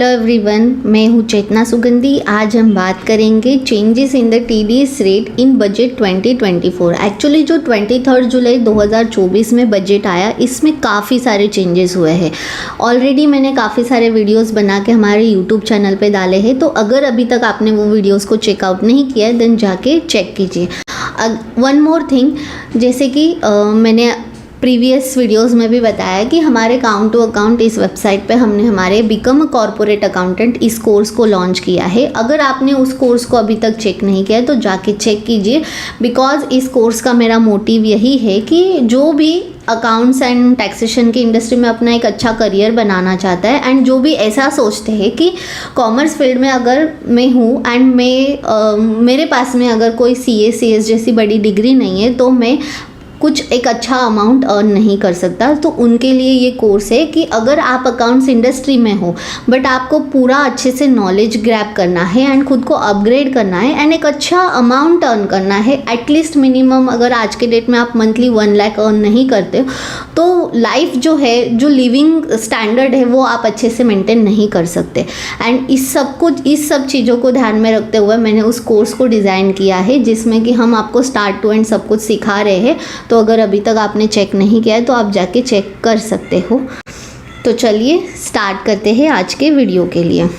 Hello everyone, मैं हूँ चेतना सुगंधी। आज हम बात करेंगे changes in the TDS rate in budget 2024। Actually जो 23 जुलाई 2024 में बजट आया, इसमें काफ़ी सारे चेंजेस हुए हैं। ऑलरेडी मैंने काफ़ी सारे वीडियोस बना के हमारे यूट्यूब चैनल पे डाले हैं, तो अगर अभी तक आपने वो वीडियोस को चेकआउट नहीं किया है देन जाके चेक कीजिए। वन मोर थिंग, जैसे कि मैंने प्रीवियस वीडियोस में भी बताया कि हमारे अकाउंट टू अकाउंट इस वेबसाइट पे हमने हमारे बिकम अ कॉर्पोरेट अकाउंटेंट इस कोर्स को लॉन्च किया है। अगर आपने उस कोर्स को अभी तक चेक नहीं किया है तो जाके चेक कीजिए, बिकॉज इस कोर्स का मेरा मोटिव यही है कि जो भी अकाउंट्स एंड टैक्सेशन की इंडस्ट्री में अपना एक अच्छा करियर बनाना चाहता है एंड जो भी ऐसा सोचते हैं कि कॉमर्स फील्ड में अगर मैं हूँ एंड मेरे पास में अगर कोई CS जैसी बड़ी डिग्री नहीं है तो मैं कुछ एक अच्छा अमाउंट अर्न नहीं कर सकता, तो उनके लिए ये कोर्स है कि अगर आप अकाउंट्स इंडस्ट्री में हो बट आपको पूरा अच्छे से नॉलेज ग्रैब करना है एंड खुद को अपग्रेड करना है एंड एक अच्छा अमाउंट अर्न करना है, एटलीस्ट मिनिमम अगर आज के डेट में आप मंथली 1 लाख अर्न नहीं करते हो तो लाइफ जो है, जो लिविंग स्टैंडर्ड है, वो आप अच्छे से मेंटेन नहीं कर सकते। एंड इस सब चीज़ों को ध्यान में रखते हुए मैंने उस कोर्स को डिज़ाइन किया है जिसमें कि हम आपको स्टार्ट टू एंड सब कुछ सिखा रहे हैं। तो अगर अभी तक आपने चेक नहीं किया है तो आप जाके चेक कर सकते हो। तो चलिए स्टार्ट करते हैं आज के वीडियो के लिए।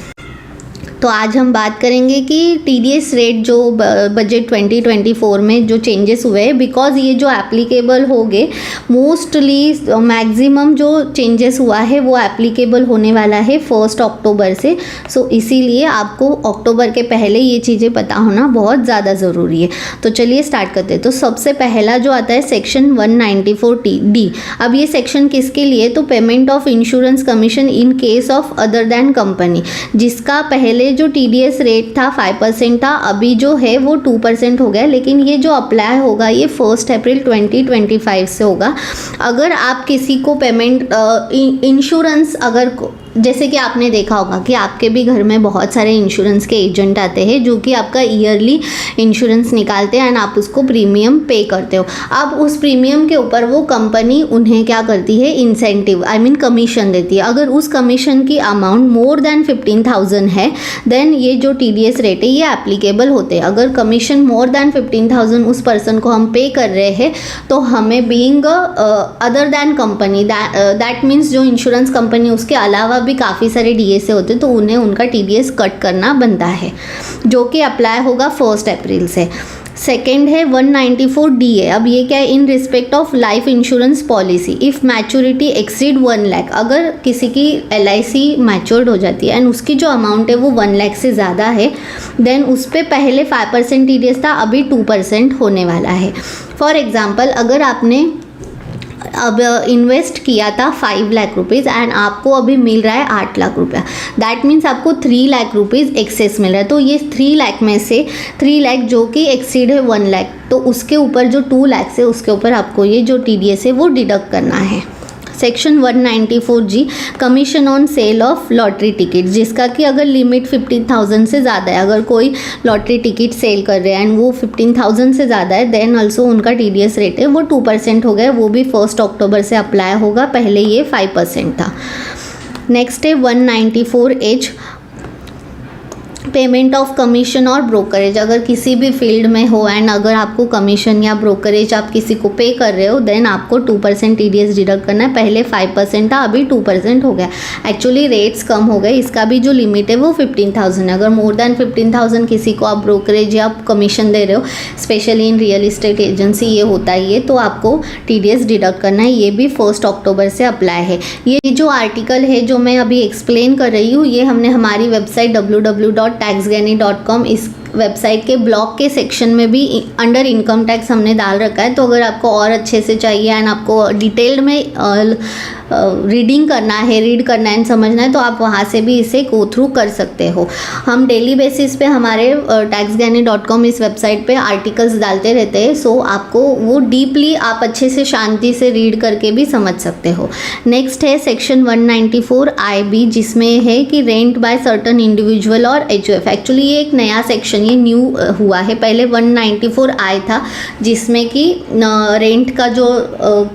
तो आज हम बात करेंगे कि TDS रेट जो बजट 2024 में जो चेंजेस हुए हैं, बिकॉज ये जो एप्लीकेबल हो गए, मोस्टली मैक्सिमम जो चेंजेस हुआ है वो एप्लीकेबल होने वाला है 1 अक्टूबर से। सो इसीलिए आपको अक्टूबर के पहले ये चीज़ें पता होना बहुत ज़्यादा ज़रूरी है। तो चलिए स्टार्ट करते हैं। तो सबसे पहला जो आता है सेक्शन 194D। अब ये सेक्शन किसके लिए? तो payment of insurance commission in case of other than company, जिसका पहले जो TDS रेट था 5% था, अभी जो है वो 2% हो गया। लेकिन ये जो अप्लाई होगा ये 1 अप्रैल 2025 से होगा। अगर आप किसी को पेमेंट इंश्योरेंस, अगर जैसे कि आपने देखा होगा कि आपके भी घर में बहुत सारे इंश्योरेंस के एजेंट आते हैं जो कि आपका ईयरली इंश्योरेंस निकालते हैं एंड आप उसको प्रीमियम पे करते हो। अब उस प्रीमियम के ऊपर वो कंपनी उन्हें क्या करती है, इंसेंटिव कमीशन देती है। अगर उस कमीशन की अमाउंट मोर देन 15,000 है देन ये जो TDS रेट है ये एप्लीकेबल होते हैं। अगर कमीशन मोर देन 15,000 उस पर्सन को हम पे कर रहे हैं तो हमें being other than company, that means जो इंश्योरेंस कंपनी उसके अलावा भी काफ़ी सारे DSA होते हैं तो उन्हें उनका TDS कट करना बनता है, जो कि अप्लाई होगा 1 अप्रैल से। सेकेंड है 194DA। अब ये क्या है? In respect of life insurance policy if maturity exceed 1 lakh. अगर किसी की LIC मैच्योर्ड हो जाती है एंड उसकी जो अमाउंट है वो 1 लाख से ज़्यादा है देन उस पर पहले 5% TDS था, अभी 2% होने वाला है। फॉर एग्ज़ाम्पल, अगर आपने अब इन्वेस्ट किया था 5 लाख रुपीज़ एंड आपको अभी मिल रहा है 8 लाख रुपया, दैट मीन्स आपको 3 लाख रुपीज़ एक्सेस मिल रहा है। तो ये 3 लाख में से 3 लाख जो कि एक्सीड है 1 लाख, तो उसके ऊपर जो 2 लाख से उसके ऊपर आपको ये जो TDS है वो डिडक्ट करना है। Section 194G commission on sale of lottery ticket, जिसका कि अगर लिमिट 15,000 से ज़्यादा है, अगर कोई लॉटरी टिकट सेल कर रहे हैं एंड वो 15,000 से ज़्यादा है देन ऑल्सो उनका TDS रेट है वो 2% हो गया। वो भी 1 अक्टूबर से अप्लाई होगा, पहले ये 5% था। नेक्स्ट है 194H पेमेंट ऑफ कमीशन और ब्रोकरेज। अगर किसी भी फील्ड में हो एंड अगर आपको कमीशन या ब्रोकरेज आप किसी को पे कर रहे हो देन आपको 2% TDS डिडक्ट करना है। पहले 5% था, अभी 2% हो गया। एक्चुअली रेट्स कम हो गए, इसका भी जो लिमिट है वो 15,000 है। अगर मोर देन 15,000 किसी को आप ब्रोकरेज या कमीशन दे रहे हो, specially in real estate agency ये होता ही है, तो आपको TDS डिडक्ट करना है। ये भी 1 अक्टूबर से अप्लाई है। ये जो आर्टिकल है जो मैं अभी एक्सप्लेन कर रही हूँ ये हमने हमारी वेबसाइट www.taxgani.com इस वेबसाइट के ब्लॉग के सेक्शन में भी अंडर इनकम टैक्स हमने डाल रखा है। तो अगर आपको और अच्छे से चाहिए एंड आपको डिटेल्ड में रीड करना है एंड समझना है तो आप वहाँ से भी इसे गो थ्रू कर सकते हो। हम डेली बेसिस पे हमारे taxgani.com इस वेबसाइट पे आर्टिकल्स डालते रहते हैं, सो आपको वो डीपली आप अच्छे से शांति से रीड करके भी समझ सकते हो। नेक्स्ट है सेक्शन 194IB, जिसमें है कि रेंट बाय सर्टन इंडिविजुअल और HUF। एक्चुअली ये एक नया सेक्शन ये न्यू हुआ है। पहले 194 आया था जिसमें कि रेंट का जो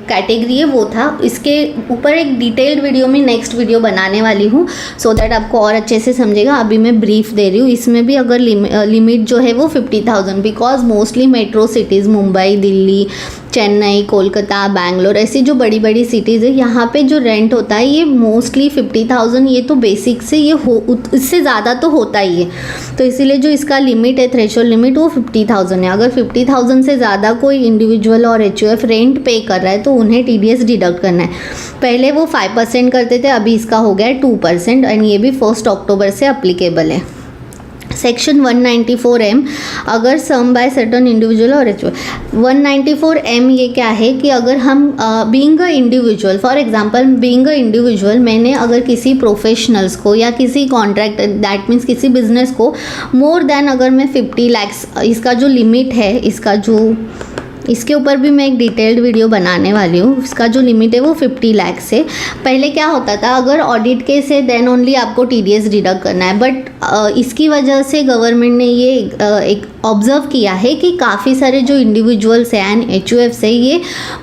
कैटेगरी है वो था। इसके ऊपर एक डिटेल्ड वीडियो में नेक्स्ट वीडियो बनाने वाली हूँ सो दैट आपको और अच्छे से समझेगा। अभी मैं ब्रीफ दे रही हूँ। इसमें भी अगर लिमिट जो है वो 50,000, because mostly metro cities Mumbai, Delhi, Chennai, Kolkata, Bangalore ऐसी जो बड़ी बड़ी सिटीज़ है यहाँ पे जो रेंट होता है ये मोस्टली 50,000, ये तो बेसिक से ये इससे ज़्यादा तो होता ही है। तो इसीलिए जो इसका लिमिट है, थ्रेशोल्ड लिमिट, वो 50,000 है। अगर 50,000 से ज़्यादा कोई इंडिविजुअल और HUF रेंट पे कर रहा है तो उन्हें TDS डिडक्ट करना है। पहले वो 5% करते थे, अभी इसका हो गया है 2% एंड ये भी 1 अक्टूबर से अप्लीकेबल है। सेक्शन 194M, अगर सम बाय सर्टन इंडिविजुअल और HUF। 194M ये क्या है कि अगर हम being a individual, for example being a individual, मैंने अगर किसी प्रोफेशनल्स को या किसी कॉन्ट्रैक्ट, दैट मीन्स किसी बिजनेस को मोर देन, अगर मैं 50 लाख, इसका जो लिमिट है, इसके ऊपर भी मैं एक डिटेल्ड वीडियो बनाने वाली हूँ। इसका जो लिमिट है वो 50 लाख से। पहले क्या होता था, अगर ऑडिट केस है देन ओनली आपको TDS डिडक्ट करना है, बट इसकी वजह से गवर्नमेंट ने ये एक ऑब्ज़र्व किया है कि काफ़ी सारे जो इंडिविजुअल्स हैं एंड HUF से ये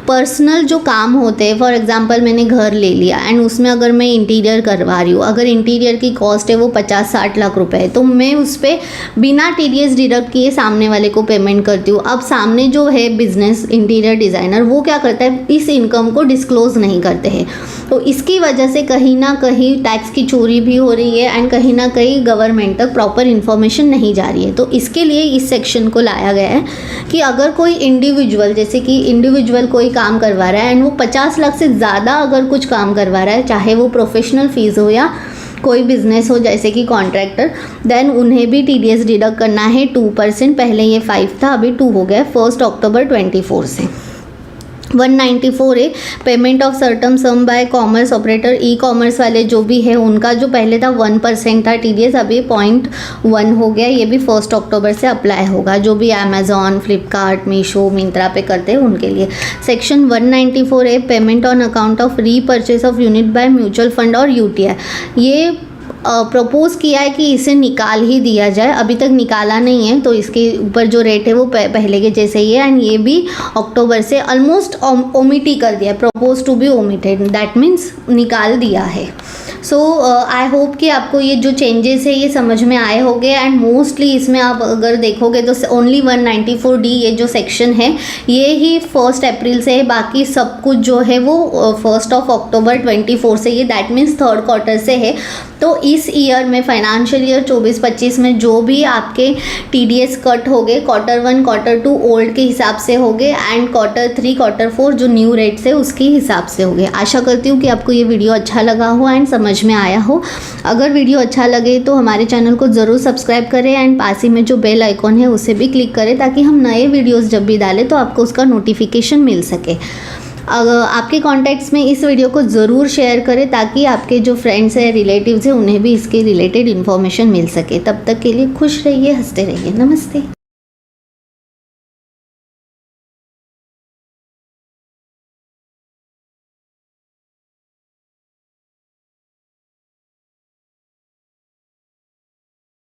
पर्सनल जो काम होते हैं, फॉर एग्जांपल मैंने घर ले लिया एंड उसमें अगर मैं इंटीरियर करवा रही हूँ, अगर इंटीरियर की कॉस्ट है वो 50-60 लाख रुपए है, तो मैं उस पर बिना TDS डिडक्ट किए सामने वाले को पेमेंट करती हूँ। अब सामने जो है बिजनेस इंटीरियर डिज़ाइनर, वो क्या करता है, इस इनकम को डिस्क्लोज़ नहीं करते हैं। तो इसकी वजह से कहीं ना कहीं टैक्स की चोरी भी हो रही है एंड कहीं ना कहीं गवर्नमेंट तक प्रॉपर इन्फॉर्मेशन नहीं जा रही है। तो इसके लिए इस सेक्शन को लाया गया है कि अगर कोई इंडिविजुअल, जैसे कि इंडिविजुअल कोई काम करवा रहा है एंड वो 50 लाख से ज़्यादा अगर कुछ काम करवा रहा है, चाहे वो प्रोफेशनल फीस हो या कोई बिजनेस हो जैसे कि कॉन्ट्रैक्टर, देन उन्हें भी TDS डिडक्ट करना है 2%। पहले ये 5 था, अभी 2 हो गया 1 अक्टूबर 24 से। 194 है payment of certain sum by commerce operator. Ecommerce वाले जो भी है उनका जो पहले था 1% था TDS, अभी 0.1 हो गया। ये भी 1 अक्टूबर से अप्लाई होगा, जो भी अमेजॉन, फ्लिपकार्ट, मीशो, मिंत्रा पे करते हैं उनके लिए। सेक्शन 194 है payment on account of repurchase of unit by mutual fund और UTI। ये प्रपोज़ किया है कि इसे निकाल ही दिया जाए, अभी तक निकाला नहीं है, तो इसके ऊपर जो रेट है वो पहले के जैसे ही है एंड ये भी अक्टूबर से ऑलमोस्ट ओमिट ही कर दिया है, propose to be omitted, that means निकाल दिया है। सो आई होप कि आपको ये जो चेंजेस है ये समझ में आए होंगे एंड मोस्टली इसमें आप अगर देखोगे तो ओनली 194D ये जो सेक्शन है ये ही 1 अप्रैल से है, बाकी सब कुछ जो है वो 1 अक्टूबर 24 से, ये दैट मीन्स 3rd क्वार्टर से है। तो इस ईयर में फाइनेंशियल ईयर 24-25 में जो भी आपके TDS कट हो गए, Q1 Q2 ओल्ड के हिसाब से हो गए एंड Q3 Q4 जो न्यू रेट्स है उसके हिसाब से हो गए। आशा करती हूँ कि आपको ये वीडियो अच्छा लगा हो एंड समझ में आया हो। अगर वीडियो अच्छा लगे तो हमारे चैनल को ज़रूर सब्सक्राइब करें एंड पास ही में जो बेल आइकॉन है उसे भी क्लिक करें ताकि हम नए वीडियोज़ जब भी डालें तो आपको उसका नोटिफिकेशन मिल सके। अगर आपके कॉन्टैक्ट्स में इस वीडियो को ज़रूर शेयर करें ताकि आपके जो फ्रेंड्स हैं, रिलेटिव्स हैं, उन्हें भी इसके रिलेटेड इन्फॉर्मेशन मिल सके। तब तक के लिए खुश रहिए, हंसते रहिए। नमस्ते।